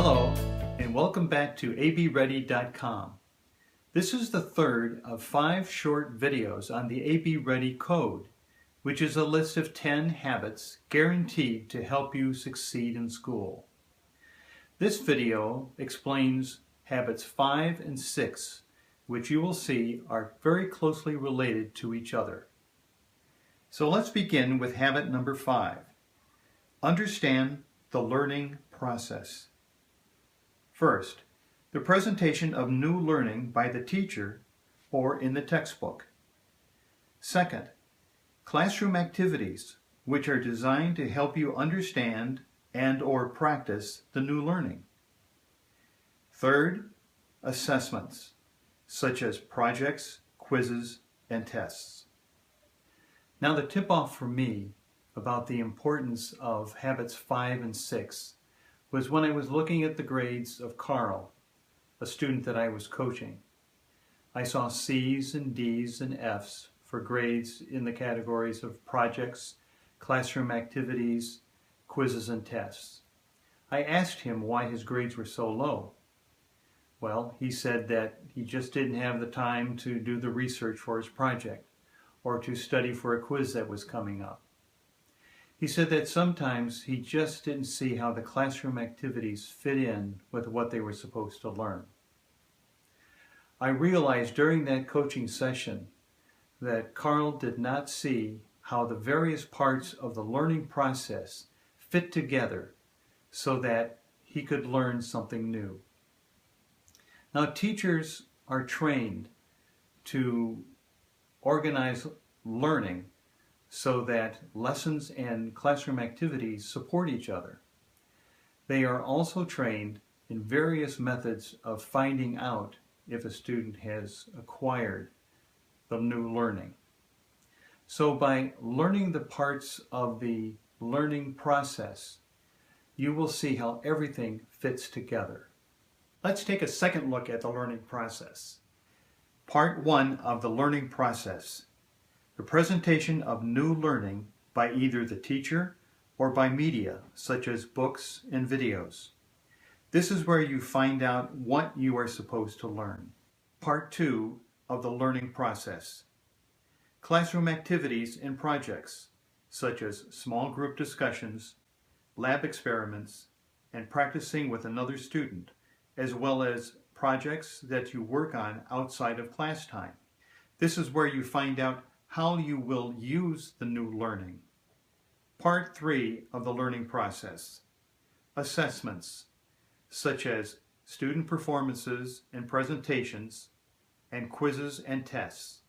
Hello, and welcome back to abready.com. This is the third of 5 short videos on the AB Ready Code, which is a list of 10 habits guaranteed to help you succeed in school. This video explains habits 5 and 6, which you will see are very closely related to each other. So let's begin with habit number 5. Understand the learning process. First, the presentation of new learning by the teacher or in the textbook. Second, classroom activities which are designed to help you understand and/or practice the new learning. Third, assessments such as projects, quizzes, and tests. Now the tip-off for me about the importance of habits 5 and 6 was when I was looking at the grades of Carl, a student that I was coaching. I saw C's and D's and F's for grades in the categories of projects, classroom activities, quizzes, and tests. I asked him why his grades were so low. Well, he said that he just didn't have the time to do the research for his project or to study for a quiz that was coming up. He said that sometimes he just didn't see how the classroom activities fit in with what they were supposed to learn. I realized during that coaching session that Carl did not see how the various parts of the learning process fit together so that he could learn something new. Now, teachers are trained to organize learning so that lessons and classroom activities support each other. They are also trained in various methods of finding out if a student has acquired the new learning. So by learning the parts of the learning process, you will see how everything fits together. Let's take a second look at the learning process. Part 1 of the learning process. The presentation of new learning by either the teacher or by media, such as books and videos. This is where you find out what you are supposed to learn. Part 2 of the learning process. Classroom activities and projects, such as small group discussions, lab experiments, and practicing with another student, as well as projects that you work on outside of class time. This is where you find out how you will use the new learning. Part 3 of the learning process. Assessments, such as student performances and presentations, and quizzes and tests.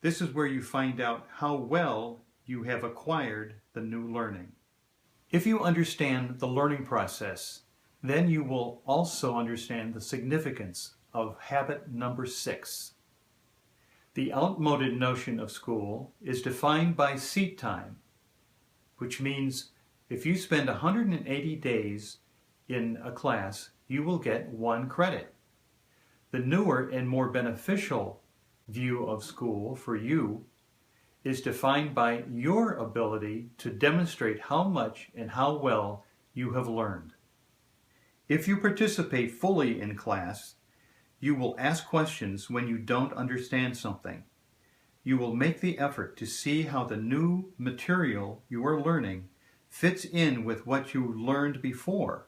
This is where you find out how well you have acquired the new learning. If you understand the learning process, then you will also understand the significance of habit number 6. The outmoded notion of school is defined by seat time, which means if you spend 180 days in a class, you will get 1 credit. The newer and more beneficial view of school for you is defined by your ability to demonstrate how much and how well you have learned. If you participate fully in class, you will ask questions when you don't understand something. You will make the effort to see how the new material you are learning fits in with what you learned before,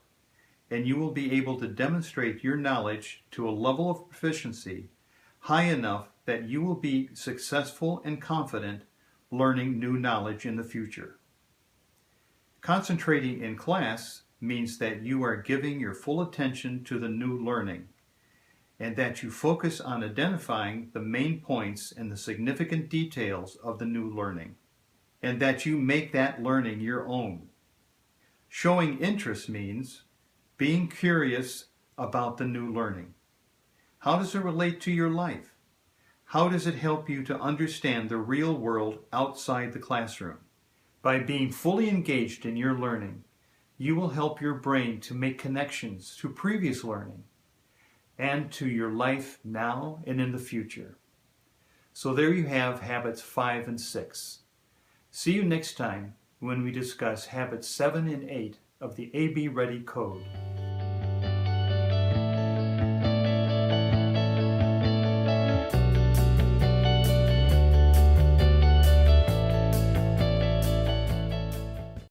and you will be able to demonstrate your knowledge to a level of proficiency high enough that you will be successful and confident learning new knowledge in the future. Concentrating in class means that you are giving your full attention to the new learning, and that you focus on identifying the main points and the significant details of the new learning, and that you make that learning your own. Showing interest means being curious about the new learning. How does it relate to your life? How does it help you to understand the real world outside the classroom? By being fully engaged in your learning, you will help your brain to make connections to previous learning and to your life now and in the future. So there you have habits 5 and 6. See you next time when we discuss habits 7 and 8 of the AB Ready Code.